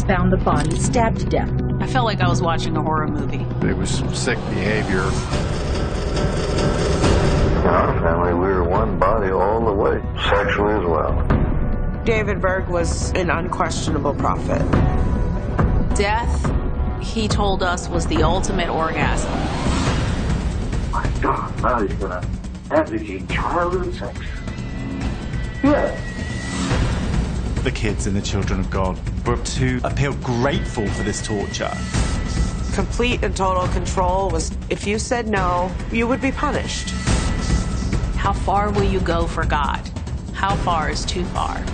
found the body stabbed to death. I felt like I was watching a horror movie. It was sick behavior. In our family, we were one body all the way, sexually as well. David Berg was an unquestionable prophet. Death, he told us, was the ultimate orgasm. My God, now he's gonna advocate childhood sex. Yeah. The kids and the children of God were to appear grateful for this torture. Complete and total control was, if you said no, you would be punished. How far will you go for God? How far is too far?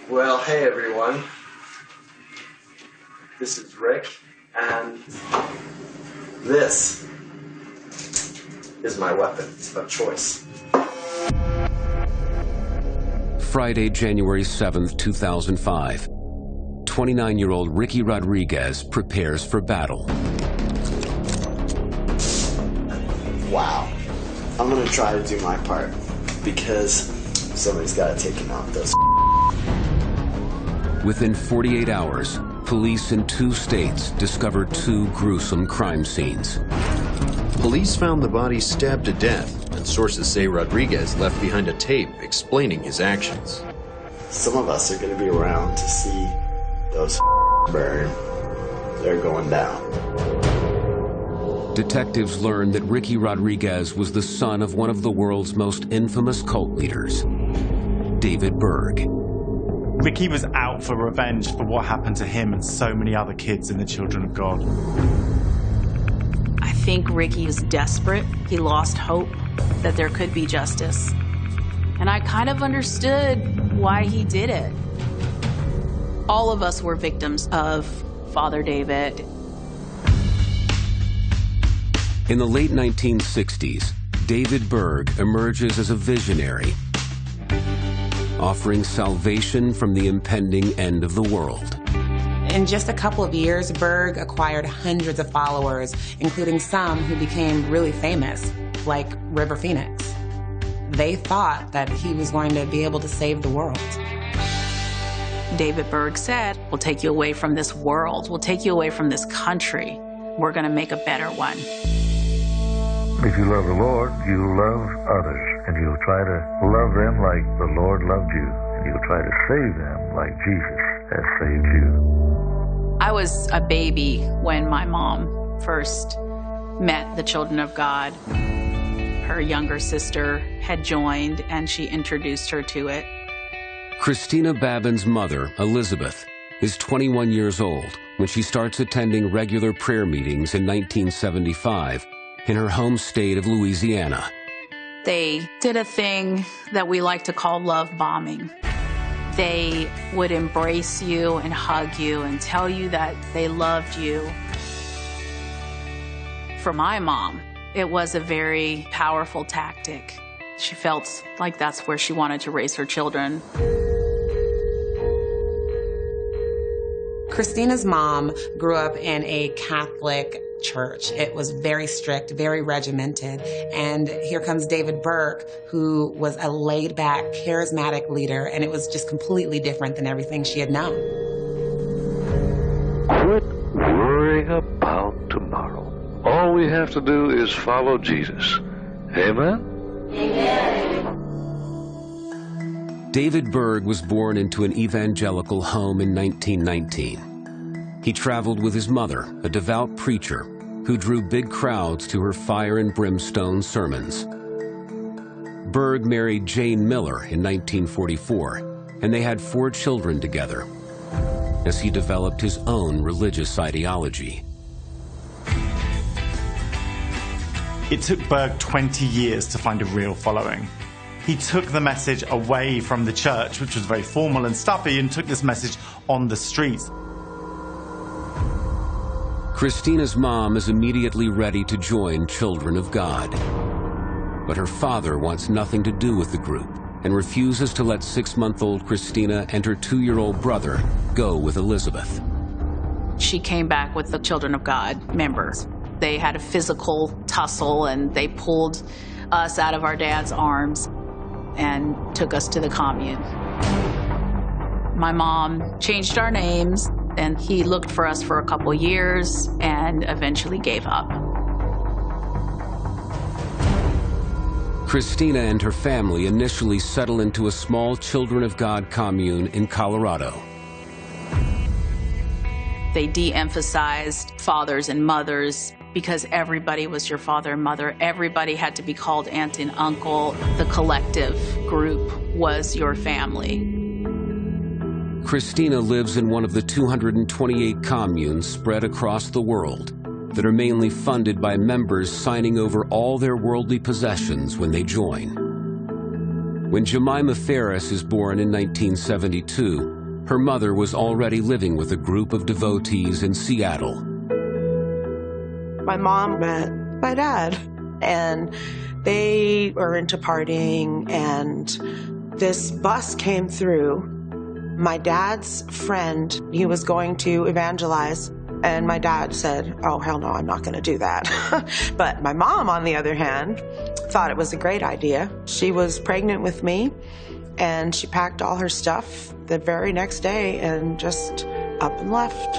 Well, hey everyone. This is Rick, and this is my weapon of choice. Friday, January 7th, 2005. 29-year-old Ricky Rodriguez prepares for battle. Wow. I'm gonna try to do my part, because somebody's gotta take him out those. Within 48 hours, police in 2 states discovered 2 gruesome crime scenes. Police found the body stabbed to death, and sources say Rodriguez left behind a tape explaining his actions. Some of us are gonna be around to see those burn. They're going down. Detectives learned that Ricky Rodriguez was the son of one of the world's most infamous cult leaders, David Berg. Ricky was out for revenge for what happened to him and so many other kids in the children of God. I think Ricky was desperate. He lost hope that there could be justice. And I kind of understood why he did it. All of us were victims of Father David. In the late 1960s, David Berg emerges as a visionary, offering salvation from the impending end of the world. In just a couple of years, Berg acquired hundreds of followers, including some who became really famous, like River Phoenix. They thought that he was going to be able to save the world. David Berg said, "We'll take you away from this world. We'll take you away from this country. We're going to make a better one." If you love the Lord, you love others, and you'll try to love them like the Lord loved you, and you'll try to save them like Jesus has saved you. I was a baby when my mom first met the Children of God. Her younger sister had joined, and she introduced her to it. Christina Babin's mother, Elizabeth, is 21 years old when she starts attending regular prayer meetings in 1975 in her home state of Louisiana. They did a thing that we like to call love bombing. They would embrace you and hug you and tell you that they loved you. For my mom, it was a very powerful tactic. She felt like that's where she wanted to raise her children. Christina's mom grew up in a Catholic church. It was very strict, very regimented. And here comes David Berg, who was a laid-back, charismatic leader, and it was just completely different than everything she had known. Quit worrying about tomorrow. All we have to do is follow Jesus. Amen? David Berg was born into an evangelical home in 1919. He traveled with his mother, a devout preacher, who drew big crowds to her fire and brimstone sermons. Berg married Jane Miller in 1944, and they had 4 children together, as he developed his own religious ideology. It took Berg 20 years to find a real following. He took the message away from the church, which was very formal and stuffy, and took this message on the streets. Christina's mom is immediately ready to join Children of God. But her father wants nothing to do with the group and refuses to let 6-month-old Christina and her 2-year-old brother go with Elizabeth. She came back with the Children of God members. They had a physical tussle, and they pulled us out of our dad's arms and took us to the commune. My mom changed our names, and he looked for us for a couple years and eventually gave up. Christina and her family initially settle into a small Children of God commune in Colorado. They de-emphasized fathers and mothers because everybody was your father and mother. Everybody had to be called aunt and uncle. The collective group was your family. Christina lives in one of the 228 communes spread across the world that are mainly funded by members signing over all their worldly possessions when they join. When Jemima Ferris is born in 1972, her mother was already living with a group of devotees in Seattle. My mom met my dad, and they were into partying, and this bus came through. My dad's friend, he was going to evangelize, and my dad said, oh, hell no, I'm not going to do that. But my mom, on the other hand, thought it was a great idea. She was pregnant with me, and she packed all her stuff the very next day and just up and left.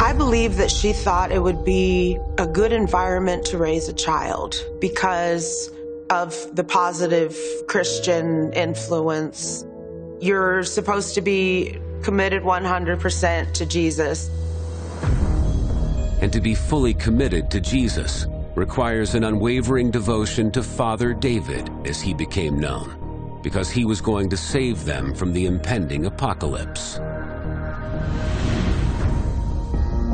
I believe that she thought it would be a good environment to raise a child because of the positive Christian influence. You're supposed to be committed 100% to Jesus. And to be fully committed to Jesus requires an unwavering devotion to Father David, as he became known, because he was going to save them from the impending apocalypse.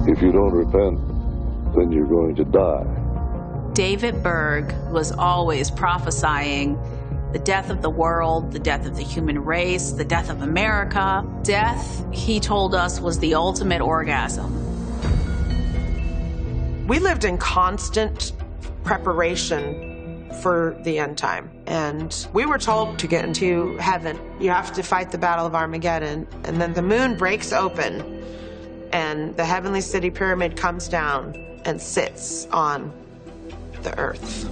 If you don't repent, then you're going to die. David Berg was always prophesying the death of the world, the death of the human race, the death of America. Death, he told us, was the ultimate orgasm. We lived in constant preparation for the end time. And we were told to get into heaven, you have to fight the Battle of Armageddon. And then the moon breaks open, and the heavenly city pyramid comes down and sits on the earth.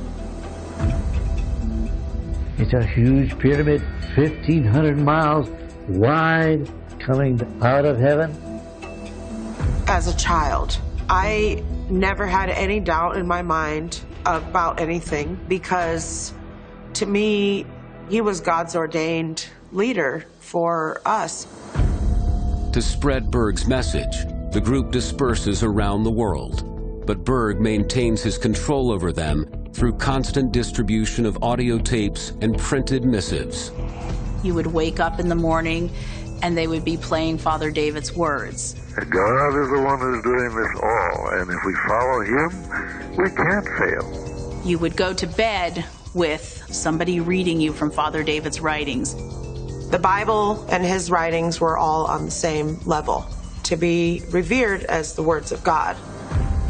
It's a huge pyramid, 1,500 miles wide, coming out of heaven. As a child, I never had any doubt in my mind about anything because, to me, he was God's ordained leader for us. To spread Berg's message, the group disperses around the world, but Berg maintains his control over them through constant distribution of audio tapes and printed missives. You would wake up in the morning and they would be playing Father David's words. God is the one who's doing this all, and if we follow him, we can't fail. You would go to bed with somebody reading you from Father David's writings. The Bible and his writings were all on the same level, to be revered as the words of God.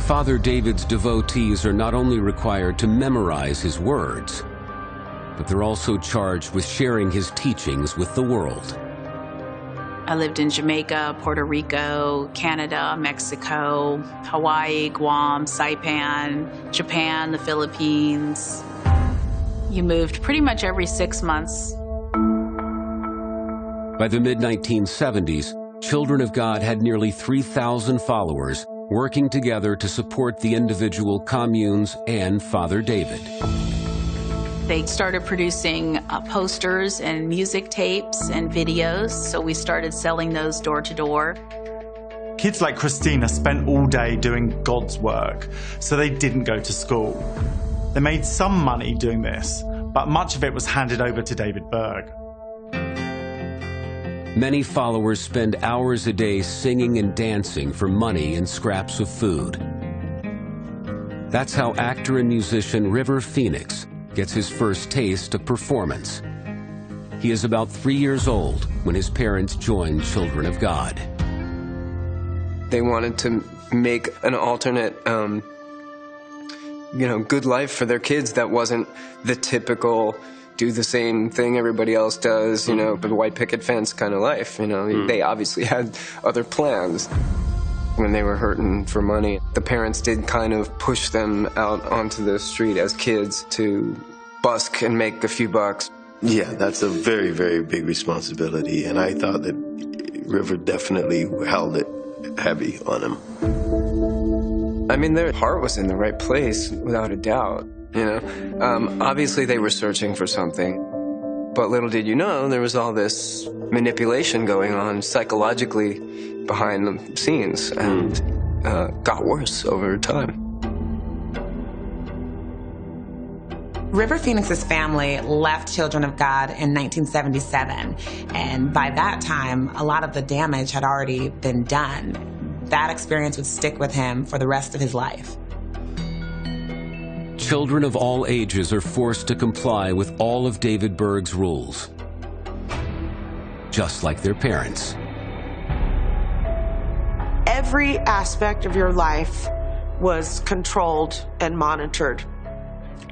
Father David's devotees are not only required to memorize his words, but they're also charged with sharing his teachings with the world. I lived in Jamaica, Puerto Rico, Canada, Mexico, Hawaii, Guam, Saipan, Japan, the Philippines. You moved pretty much every 6 months. By the mid-1970s, Children of God had nearly 3,000 followers working together to support the individual communes and Father David. They started producing posters and music tapes and videos, so we started selling those door to door. Kids like Christina spent all day doing God's work, so they didn't go to school. They made some money doing this, but much of it was handed over to David Berg. Many followers spend hours a day singing and dancing for money and scraps of food. That's how actor and musician River Phoenix gets his first taste of performance. He is about 3 years old when his parents joined Children of God. They wanted to make an alternate, good life for their kids that wasn't the typical do the same thing everybody else does, you know, the white picket fence kind of life, you know. They obviously had other plans. When they were hurting for money, the parents did kind of push them out onto the street as kids to busk and make a few bucks. Yeah, that's a very, very big responsibility, and I thought that River definitely held it heavy on him. I mean, their heart was in the right place, without a doubt, you know. Obviously, they were searching for something, but little did you know, there was all this manipulation going on psychologically behind the scenes, and got worse over time. River Phoenix's family left Children of God in 1977, and by that time, a lot of the damage had already been done. That experience would stick with him for the rest of his life. Children of all ages are forced to comply with all of David Berg's rules, just like their parents. Every aspect of your life was controlled and monitored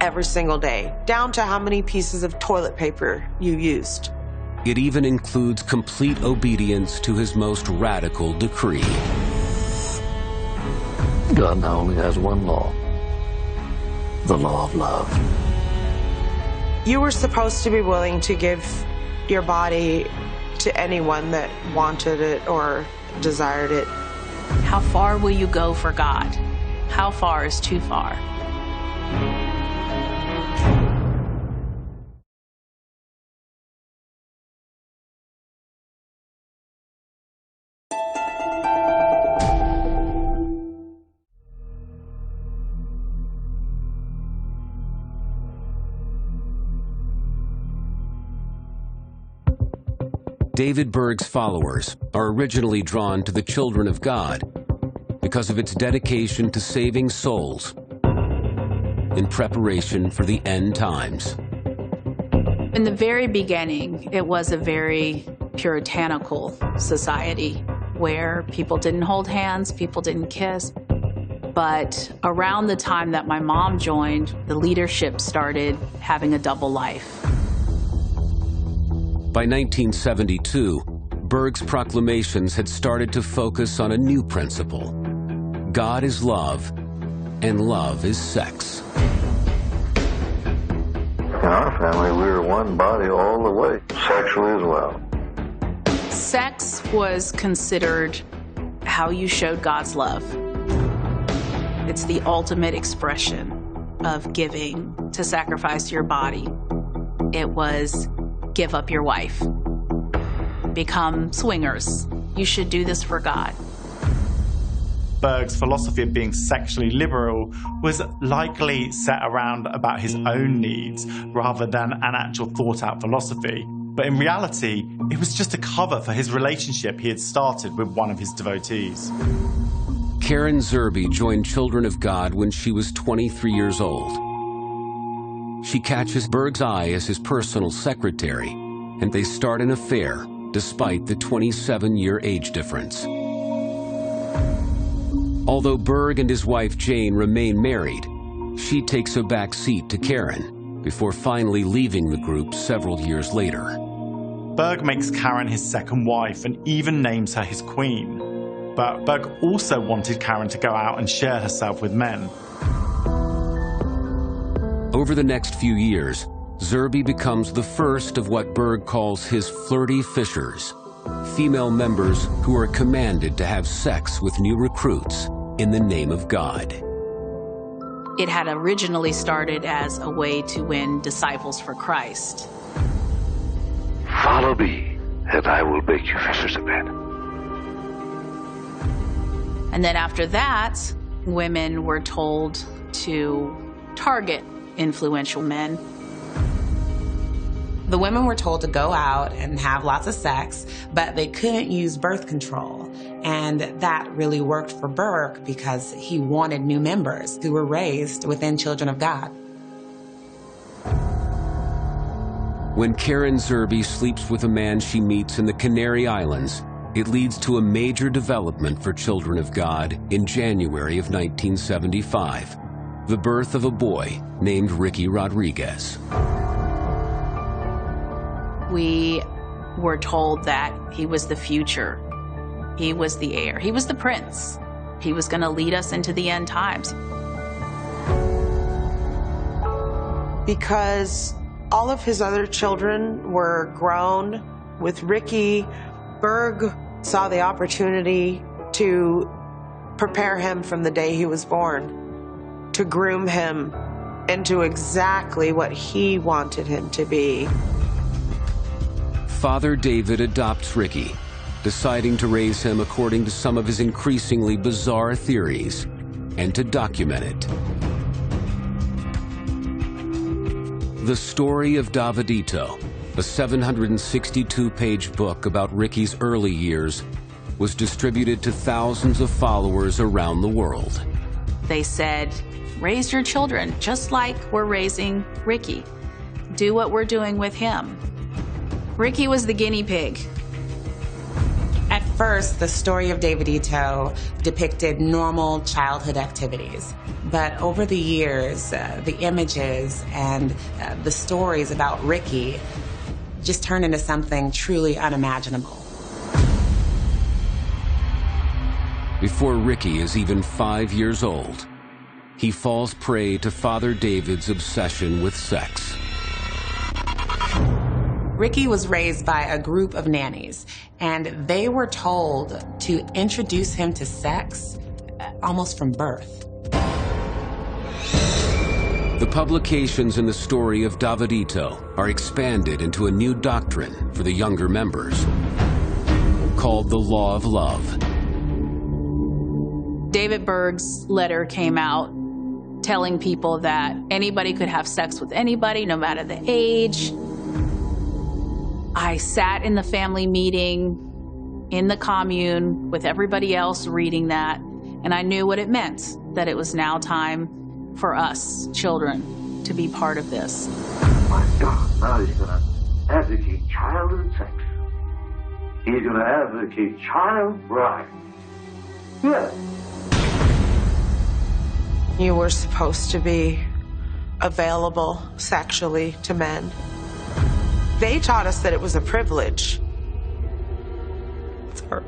every single day, down to how many pieces of toilet paper you used. It even includes complete obedience to his most radical decree. God now only has one law, the law of love. You were supposed to be willing to give your body to anyone that wanted it or desired it. How far will you go for God? How far is too far? David Berg's followers are originally drawn to the Children of God because of its dedication to saving souls in preparation for the end times. In the very beginning, it was a very puritanical society where people didn't hold hands, people didn't kiss. But around the time that my mom joined, the leadership started having a double life. By 1972, Berg's proclamations had started to focus on a new principle. God is love, and love is sex. In our family, we were one body all the way, sexually as well. Sex was considered how you showed God's love. It's the ultimate expression of giving, to sacrifice your body. It was give up your wife, become swingers. You should do this for God. Berg's philosophy of being sexually liberal was likely set around about his own needs rather than an actual thought-out philosophy. But in reality, it was just a cover for his relationship he had started with one of his devotees. Karen Zerby joined Children of God when she was 23 years old. She catches Berg's eye as his personal secretary, and they start an affair despite the 27-year age difference. Although Berg and his wife Jane remain married, she takes a back seat to Karen before finally leaving the group several years later. Berg makes Karen his second wife and even names her his queen. But Berg also wanted Karen to go out and share herself with men. Over the next few years, Zerby becomes the first of what Berg calls his flirty fishers, female members who are commanded to have sex with new recruits in the name of God. It had originally started as a way to win disciples for Christ. Follow me, and I will make you fishers of men. And then after that, women were told to target influential men. The women were told to go out and have lots of sex, but they couldn't use birth control. And that really worked for Berg because he wanted new members who were raised within Children of God. When Karen Zerby sleeps with a man she meets in the Canary Islands, it leads to a major development for Children of God in January of 1975, the birth of a boy named Ricky Rodriguez. We were told that he was the future. He was the heir. He was the prince. He was going to lead us into the end times. Because all of his other children were grown, with Ricky, Berg saw the opportunity to prepare him from the day he was born, to groom him into exactly what he wanted him to be. Father David adopts Ricky, deciding to raise him according to some of his increasingly bizarre theories and to document it. The Story of Davidito, a 762-page book about Ricky's early years, was distributed to thousands of followers around the world. They said, raise your children just like we're raising Ricky. Do what we're doing with him. Ricky was the guinea pig. At first, the Story of Davidito depicted normal childhood activities. But over the years, the images and the stories about Ricky just turned into something truly unimaginable. Before Ricky is even 5 years old, he falls prey to Father David's obsession with sex. Ricky was raised by a group of nannies, and they were told to introduce him to sex almost from birth. The publications in the Story of Davidito are expanded into a new doctrine for the younger members, called the Law of Love. David Berg's letter came out telling people that anybody could have sex with anybody, no matter the age. I sat in the family meeting in the commune with everybody else reading that, and I knew what it meant, that it was now time for us, children, to be part of this. My God, now he's going to advocate childhood sex. He's going to advocate child bride. Yes. You were supposed to be available sexually to men. They taught us that it was a privilege. Sorry.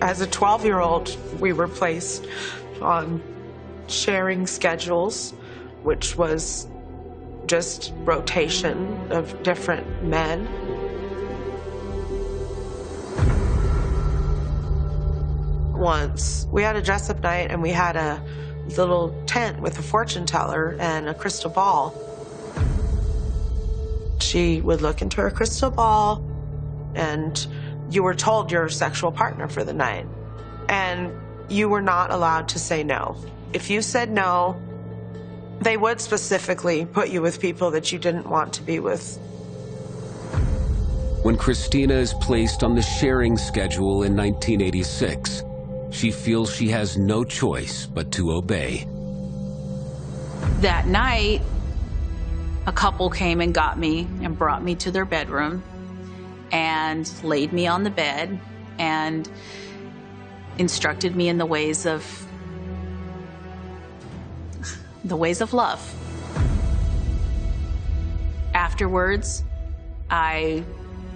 As a 12-year-old, we were placed on sharing schedules, which was just rotation of different men. Once, we had a dress-up night, and we had a little tent with a fortune teller and a crystal ball. She would look into her crystal ball, and you were told your sexual partner for the night. And you were not allowed to say no. If you said no, they would specifically put you with people that you didn't want to be with. When Christina is placed on the sharing schedule in 1986, she feels she has no choice but to obey. That night, a couple came and got me and brought me to their bedroom and laid me on the bed and instructed me in the ways of love. Afterwards, I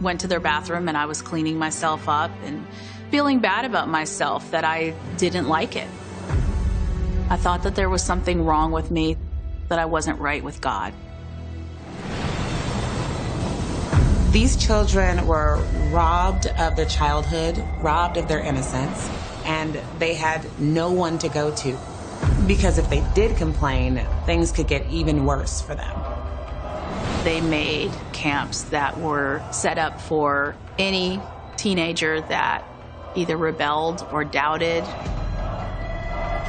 went to their bathroom and I was cleaning myself up and feeling bad about myself that I didn't like it. I thought that there was something wrong with me, that I wasn't right with God. These children were robbed of their childhood, robbed of their innocence, and they had no one to go to. Because if they did complain, things could get even worse for them. They made camps that were set up for any teenager that either rebelled or doubted.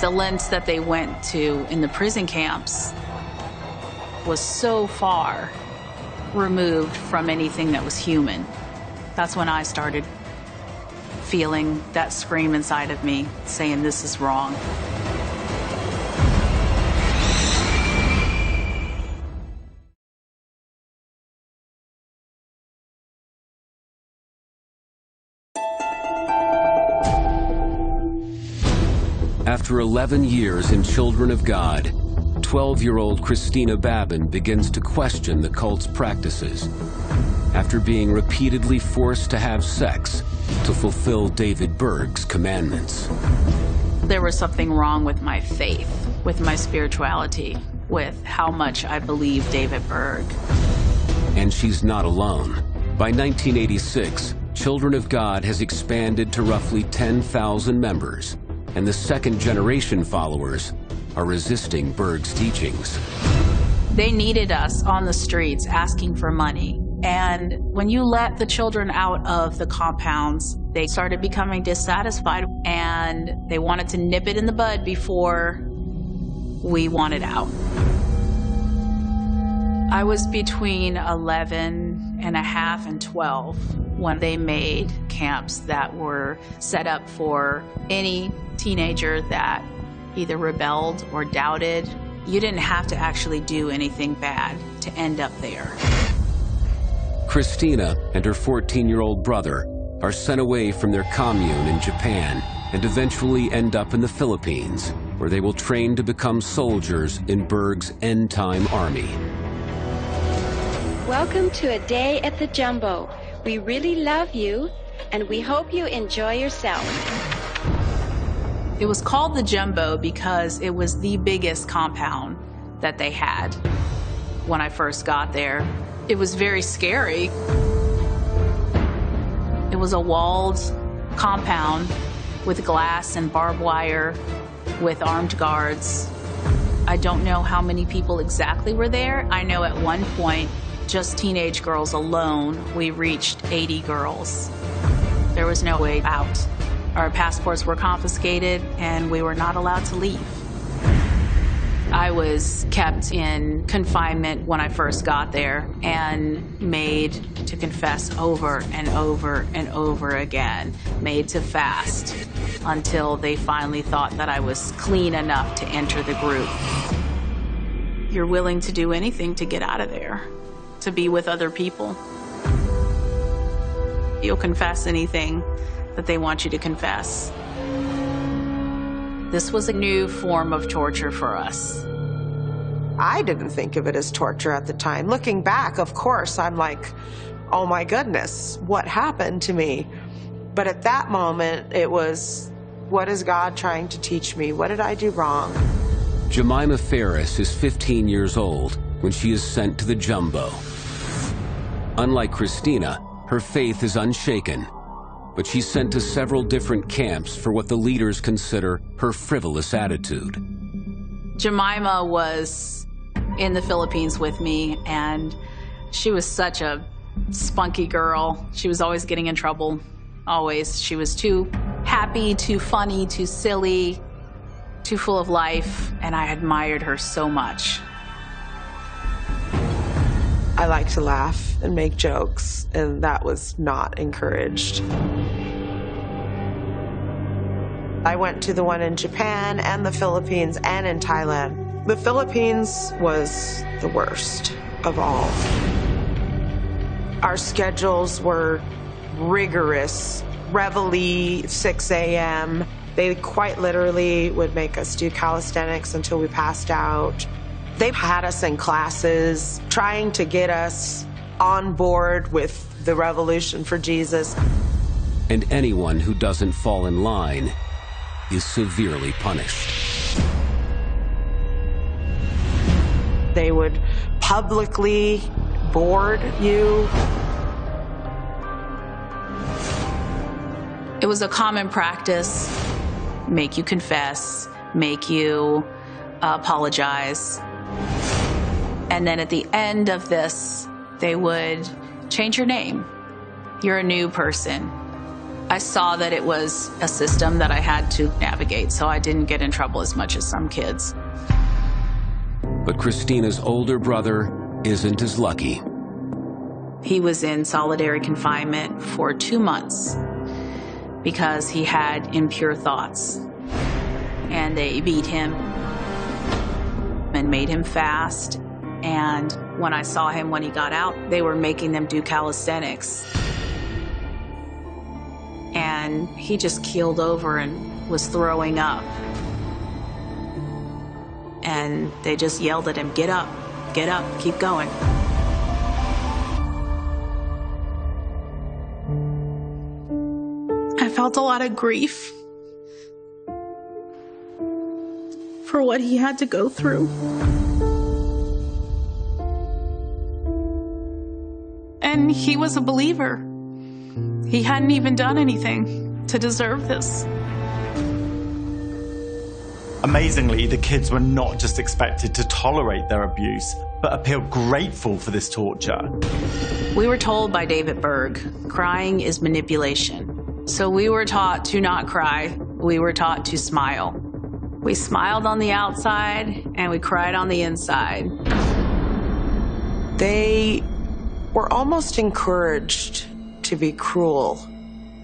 The lengths that they went to in the prison camps was so far removed from anything that was human. That's when I started feeling that scream inside of me saying, this is wrong. After 11 years in Children of God, 12-year-old Christina Babin begins to question the cult's practices after being repeatedly forced to have sex to fulfill David Berg's commandments. There was something wrong with my faith, with my spirituality, with how much I believe David Berg. And she's not alone. By 1986, Children of God has expanded to roughly 10,000 members, and the second-generation followers are resisting Berg's teachings. They needed us on the streets asking for money. And when you let the children out of the compounds, they started becoming dissatisfied, and they wanted to nip it in the bud before we wanted out. I was between 11 and a half and 12 when they made camps that were set up for any teenager that either rebelled or doubted. You didn't have to actually do anything bad to end up there. Christina and her 14-year-old brother are sent away from their commune in Japan and eventually end up in the Philippines, where they will train to become soldiers in Berg's end-time army. Welcome to a day at the Jumbo. We really love you, and we hope you enjoy yourself. It was called the Jumbo because it was the biggest compound that they had when I first got there. It was very scary. It was a walled compound with glass and barbed wire with armed guards. I don't know how many people exactly were there. I know at one point, just teenage girls alone, we reached 80 girls. There was no way out. Our passports were confiscated and we were not allowed to leave. I was kept in confinement when I first got there and made to confess over and over and over again, made to fast until they finally thought that I was clean enough to enter the group. You're willing to do anything to get out of there, to be with other people. You'll confess anything that they want you to confess. This was a new form of torture for us. I didn't think of it as torture at the time. Looking back, of course, I'm like, oh my goodness, what happened to me? But at that moment, it was, what is God trying to teach me? What did I do wrong? Jemima Ferris is 15 years old when she is sent to the Jumbo. Unlike Christina, her faith is unshaken, but she's sent to several different camps for what the leaders consider her frivolous attitude. Jemima was in the Philippines with me, and she was such a spunky girl. She was always getting in trouble, always. She was too happy, too funny, too silly, too full of life, and I admired her so much. I like to laugh and make jokes, and that was not encouraged. I went to the one in Japan and the Philippines and in Thailand. The Philippines was the worst of all. Our schedules were rigorous. Reveille, 6 a.m. They quite literally would make us do calisthenics until we passed out. They had us in classes, trying to get us on board with the revolution for Jesus. And anyone who doesn't fall in line is severely punished. They would publicly board you. It was a common practice, make you confess, make you apologize. And then at the end of this, they would change your name. You're a new person. I saw that it was a system that I had to navigate, so I didn't get in trouble as much as some kids. But Christina's older brother isn't as lucky. He was in solitary confinement for 2 months because he had impure thoughts. And they beat him and made him fast. And when I saw him when he got out, they were making them do calisthenics. And he just keeled over and was throwing up. And and they just yelled at him, get up, keep going. I felt a lot of grief for what he had to go through. And he was a believer. He hadn't even done anything to deserve this. Amazingly, the kids were not just expected to tolerate their abuse, but appear grateful for this torture. We were told by David Berg, crying is manipulation. So we were taught to not cry. We were taught to smile. We smiled on the outside and we cried on the inside. They were almost encouraged to be cruel.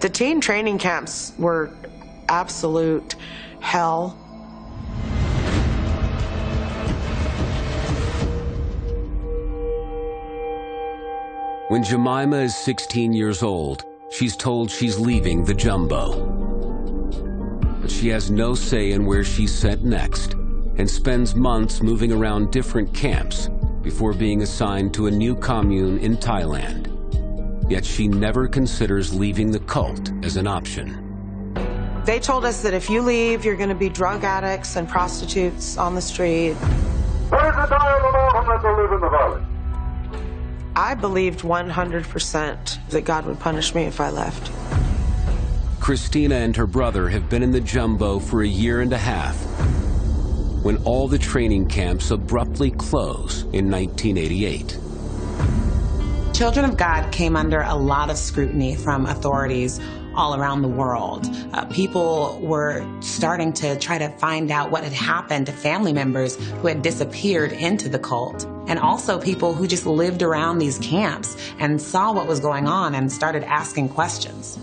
The teen training camps were absolute hell. When Jemima is 16 years old, she's told she's leaving the jumbo. But she has no say in where she's sent next and spends months moving around different camps before being assigned to a new commune in Thailand. Yet she never considers leaving the cult as an option. They told us that if you leave, you're going to be drug addicts and prostitutes on the street. I believed 100% that God would punish me if I left. Christina and her brother have been in the jumbo for a year and a half when all the training camps abruptly close in 1988. Children of God came under a lot of scrutiny from authorities all around the world. People were starting to try to find out what had happened to family members who had disappeared into the cult, and also people who just lived around these camps and saw what was going on and started asking questions.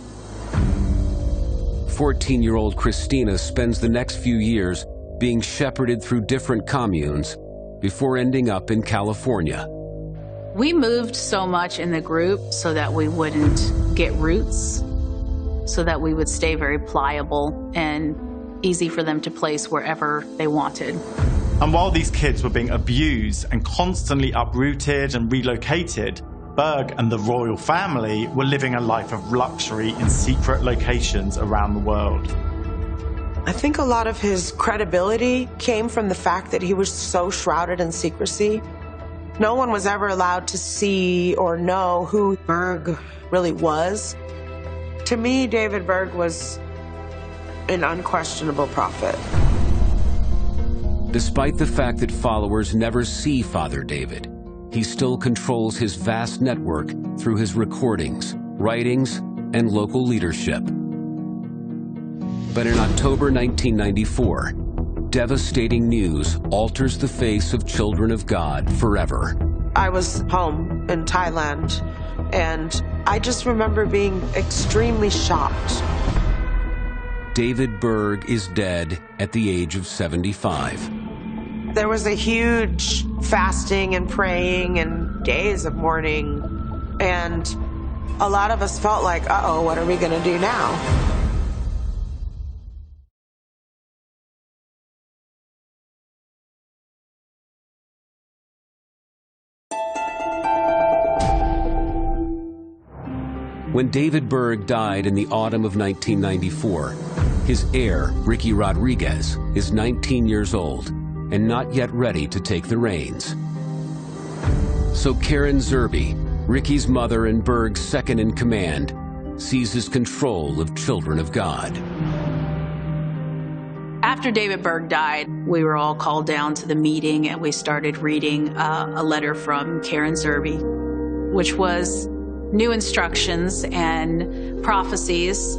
14-year-old Christina spends the next few years being shepherded through different communes before ending up in California. We moved so much in the group so that we wouldn't get roots, so that we would stay very pliable and easy for them to place wherever they wanted. And while these kids were being abused and constantly uprooted and relocated, Berg and the royal family were living a life of luxury in secret locations around the world. I think a lot of his credibility came from the fact that he was so shrouded in secrecy. No one was ever allowed to see or know who Berg really was. To me, David Berg was an unquestionable prophet. Despite the fact that followers never see Father David, he still controls his vast network through his recordings, writings, and local leadership. But in October 1994, devastating news alters the face of Children of God forever. I was home in Thailand, and I just remember being extremely shocked. David Berg is dead at the age of 75. There was a huge fasting and praying and days of mourning, and a lot of us felt like, uh-oh, what are we going to do now? When David Berg died in the autumn of 1994, his heir, Ricky Rodriguez, is 19 years old and not yet ready to take the reins. So Karen Zerbe, Ricky's mother and Berg's second in command, seizes control of Children of God. After David Berg died, we were all called down to the meeting and we started reading a letter from Karen Zerbe, which was new instructions and prophecies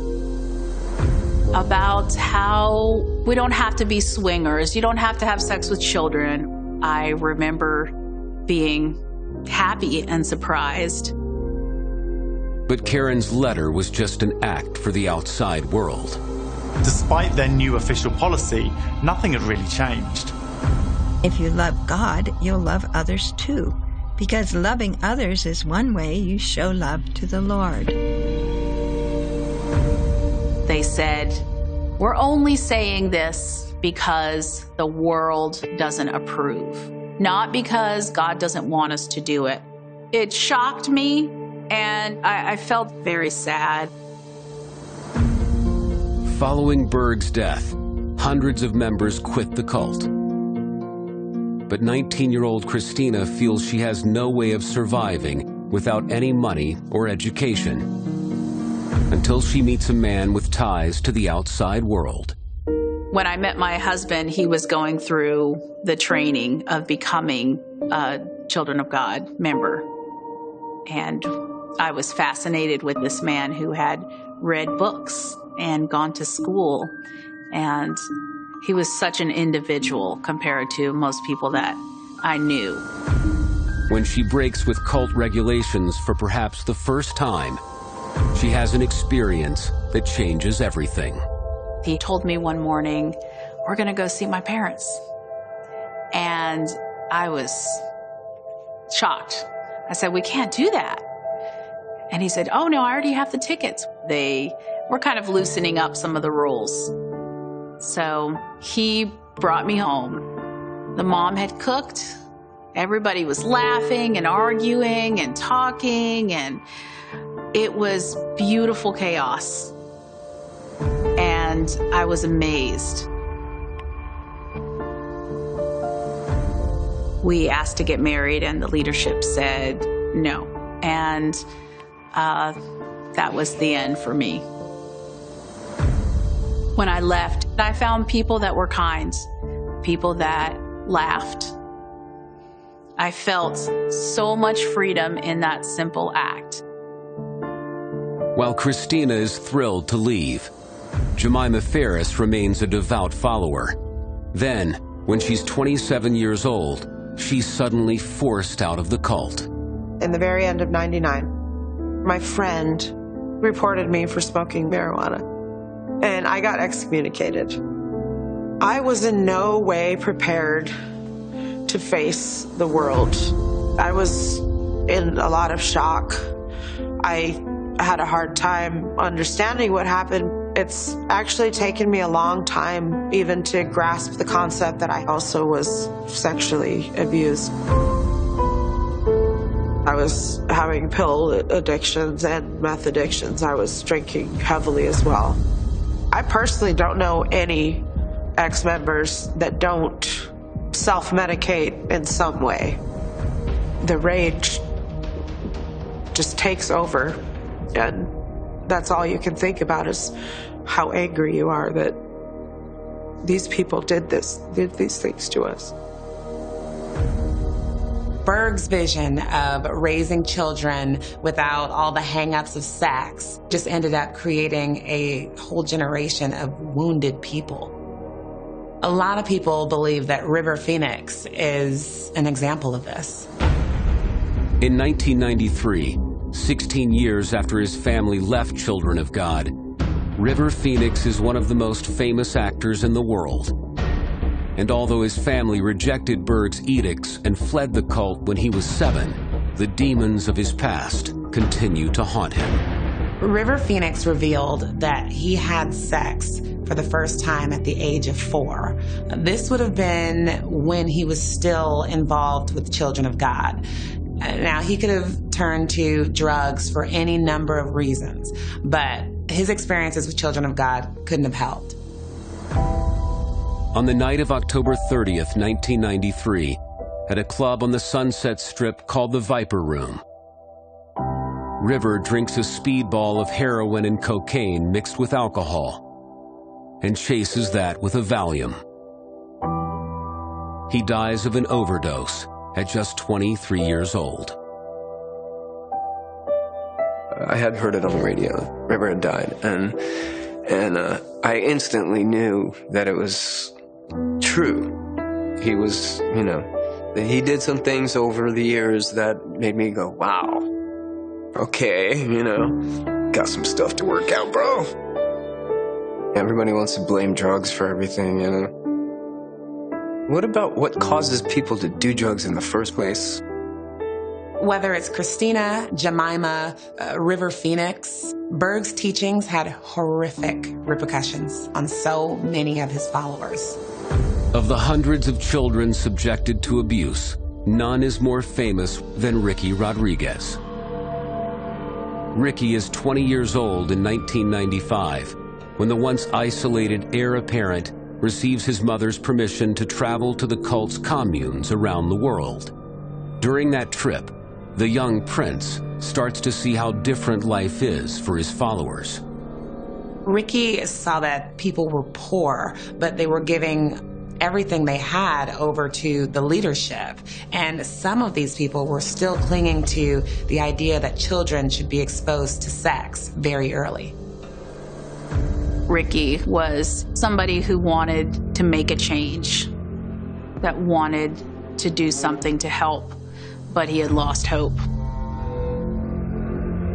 about how we don't have to be swingers. You don't have to have sex with children. I remember being happy and surprised. But Karen's letter was just an act for the outside world. Despite their new official policy, nothing had really changed. If you love God, you'll love others too, because loving others is one way you show love to the Lord. They said, we're only saying this because the world doesn't approve, not because God doesn't want us to do it. It shocked me, and I felt very sad. Following Berg's death, hundreds of members quit the cult. But 19-year-old Christina feels she has no way of surviving without any money or education, until she meets a man with ties to the outside world. When I met my husband, he was going through the training of becoming a Children of God member. And I was fascinated with this man who had read books and gone to school. And he was such an individual compared to most people that I knew. When she breaks with cult regulations for perhaps the first time, she has an experience that changes everything. He told me one morning, we're going to go see my parents. And I was shocked. I said, we can't do that. And he said, oh no, I already have the tickets. They were kind of loosening up some of the rules. So he brought me home. The mom had cooked. Everybody was laughing and arguing and talking, and it was beautiful chaos. And I was amazed. We asked to get married, and the leadership said no. And that was the end for me. When I left, I found people that were kind, people that laughed. I felt so much freedom in that simple act. While Christina is thrilled to leave, Jemima Ferris remains a devout follower. Then, when she's 27 years old, she's suddenly forced out of the cult. In the very end of '99, my friend reported me for smoking marijuana, and I got excommunicated. I was in no way prepared to face the world. I was in a lot of shock. I had a hard time understanding what happened. It's actually taken me a long time even to grasp the concept that I also was sexually abused. I was having pill addictions and meth addictions. I was drinking heavily as well. I personally don't know any ex-members that don't self-medicate in some way. The rage just takes over, and that's all you can think about is how angry you are that these people did these things to us. Berg's vision of raising children without all the hang-ups of sex just ended up creating a whole generation of wounded people. A lot of people believe that River Phoenix is an example of this. In 1993, 16 years after his family left Children of God, River Phoenix is one of the most famous actors in the world. And although his family rejected Berg's edicts and fled the cult when he was 7, the demons of his past continue to haunt him. River Phoenix revealed that he had sex for the first time at the age of 4. This would have been when he was still involved with Children of God. Now, he could have turned to drugs for any number of reasons, but his experiences with Children of God couldn't have helped. On the night of October 30th, 1993, at a club on the Sunset Strip called the Viper Room, River drinks a speedball of heroin and cocaine mixed with alcohol and chases that with a Valium. He dies of an overdose at just 23 years old. I had heard it on the radio. River had died, and I instantly knew that it was true. He was, he did some things over the years that made me go, wow, okay, got some stuff to work out, bro. Everybody wants to blame drugs for everything, What about what causes people to do drugs in the first place? Whether it's Christina, Jemima, River Phoenix, Berg's teachings had horrific repercussions on so many of his followers. Of the hundreds of children subjected to abuse, none is more famous than Ricky Rodriguez. Ricky is 20 years old in 1995 when the once isolated heir apparent receives his mother's permission to travel to the cult's communes around the world. During that trip, the young prince starts to see how different life is for his followers. Ricky saw that people were poor, but they were giving everything they had over to the leadership. And some of these people were still clinging to the idea that children should be exposed to sex very early. Ricky was somebody who wanted to make a change, that wanted to do something to help, but he had lost hope.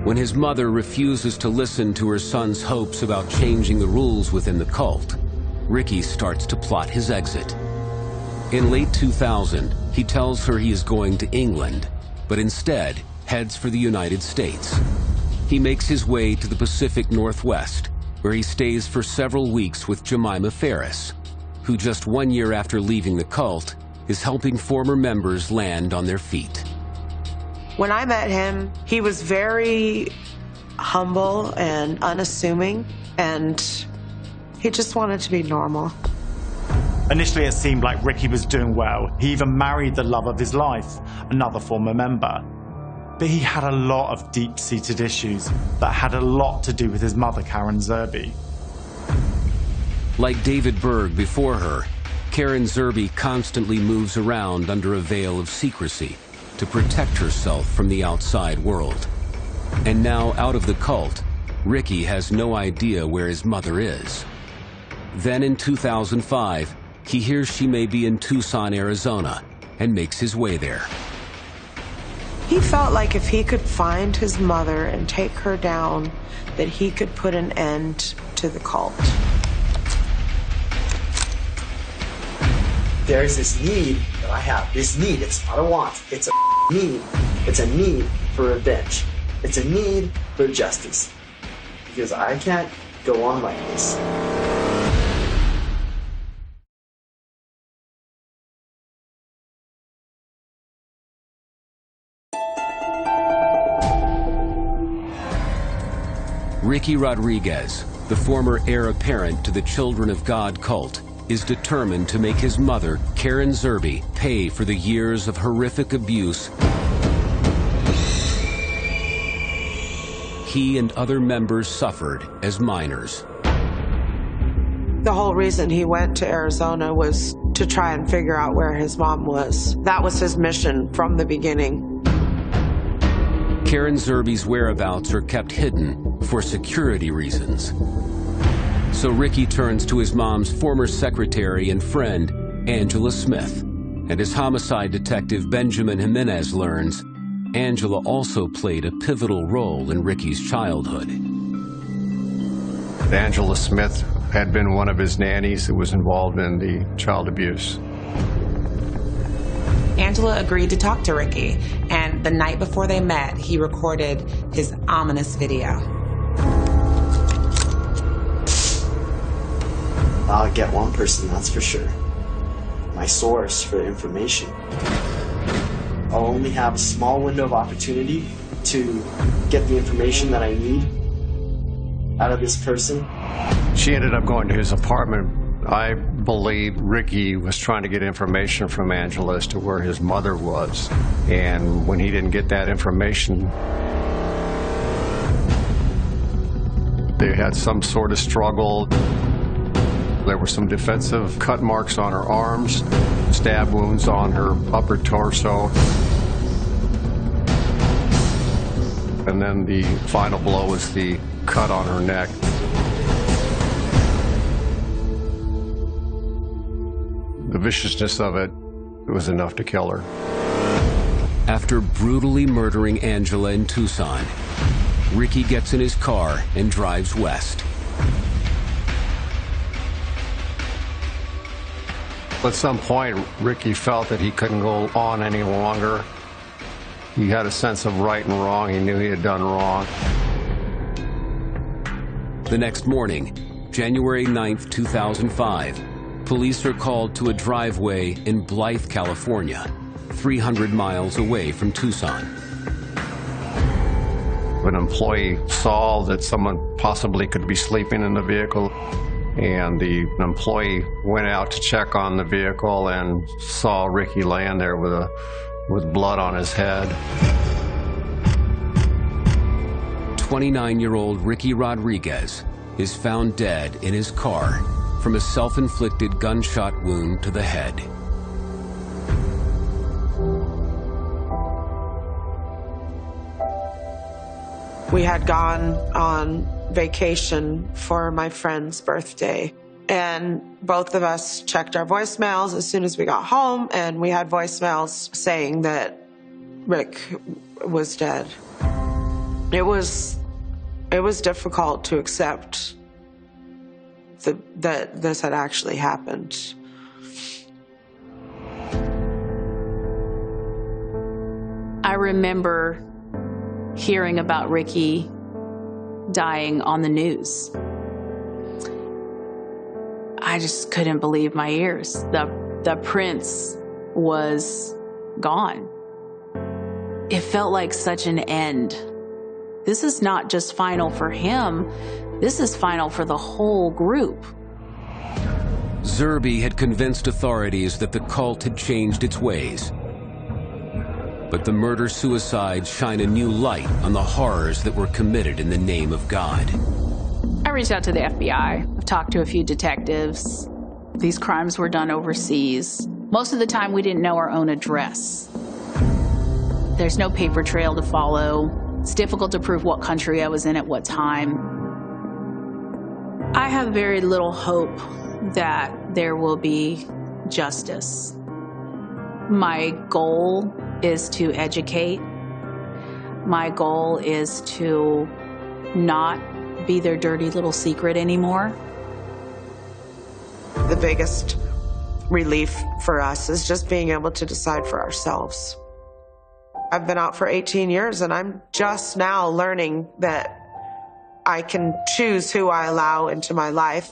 When his mother refuses to listen to her son's hopes about changing the rules within the cult, Ricky starts to plot his exit. In late 2000, he tells her he is going to England, but instead heads for the United States. He makes his way to the Pacific Northwest, where he stays for several weeks with Jemima Ferris, who just 1 year after leaving the cult is helping former members land on their feet. When I met him, he was very humble and unassuming, and he just wanted to be normal. Initially, it seemed like Ricky was doing well. He even married the love of his life, another former member. But he had a lot of deep-seated issues that had a lot to do with his mother, Karen Zerby. Like David Berg before her, Karen Zerby constantly moves around under a veil of secrecy to protect herself from the outside world. And now, out of the cult, Ricky has no idea where his mother is. Then in 2005, he hears she may be in Tucson, Arizona, and makes his way there. He felt like if he could find his mother and take her down, that he could put an end to the cult. There's this need that I have. This need, it's not a want, it's a need. It's a need for revenge. It's a need for justice. Because I can't go on like this. Ricky Rodriguez, the former heir apparent to the Children of God cult, is determined to make his mother, Karen Zerby, pay for the years of horrific abuse he and other members suffered as minors. The whole reason he went to Arizona was to try and figure out where his mom was. That was his mission from the beginning. Karen Zerby's whereabouts are kept hidden for security reasons. So Ricky turns to his mom's former secretary and friend, Angela Smith. And as homicide detective Benjamin Jimenez learns, Angela also played a pivotal role in Ricky's childhood. Angela Smith had been one of his nannies that was involved in the child abuse. Angela agreed to talk to Ricky, and the night before they met, he recorded his ominous video. I'll get one person, that's for sure. My source for information. I'll only have a small window of opportunity to get the information that I need out of this person. She ended up going to his apartment. I believe Ricky was trying to get information from Angela as to where his mother was. And when he didn't get that information, they had some sort of struggle. There were some defensive cut marks on her arms, stab wounds on her upper torso. And then the final blow was the cut on her neck. The viciousness of it was enough to kill her. After brutally murdering Angela in Tucson, Ricky gets in his car and drives west. At some point, Ricky felt that he couldn't go on any longer. He had a sense of right and wrong. He knew he had done wrong. The next morning, January 9th, 2005, police are called to a driveway in Blythe, California, 300 miles away from Tucson. An employee saw that someone possibly could be sleeping in the vehicle, and the employee went out to check on the vehicle and saw Ricky laying there with blood on his head. 29-year-old Ricky Rodriguez is found dead in his car from a self-inflicted gunshot wound to the head. We had gone on vacation for my friend's birthday, and both of us checked our voicemails as soon as we got home, and we had voicemails saying that Rick was dead. It was difficult to accept that this had actually happened. I remember hearing about Ricky dying on the news. I just couldn't believe my ears. The prince was gone. It felt like such an end. This is not just final for him, this is final for the whole group. Zerby had convinced authorities that the cult had changed its ways. But the murder-suicides shine a new light on the horrors that were committed in the name of God. I reached out to the FBI. I've talked to a few detectives. These crimes were done overseas. Most of the time, we didn't know our own address. There's no paper trail to follow. It's difficult to prove what country I was in at what time. I have very little hope that there will be justice. My goal is to educate. My goal is to not be their dirty little secret anymore. The biggest relief for us is just being able to decide for ourselves. I've been out for 18 years, and I'm just now learning that I can choose who I allow into my life.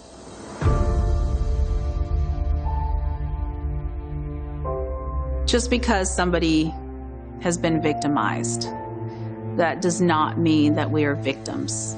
Just because somebody has been victimized, that does not mean that we are victims.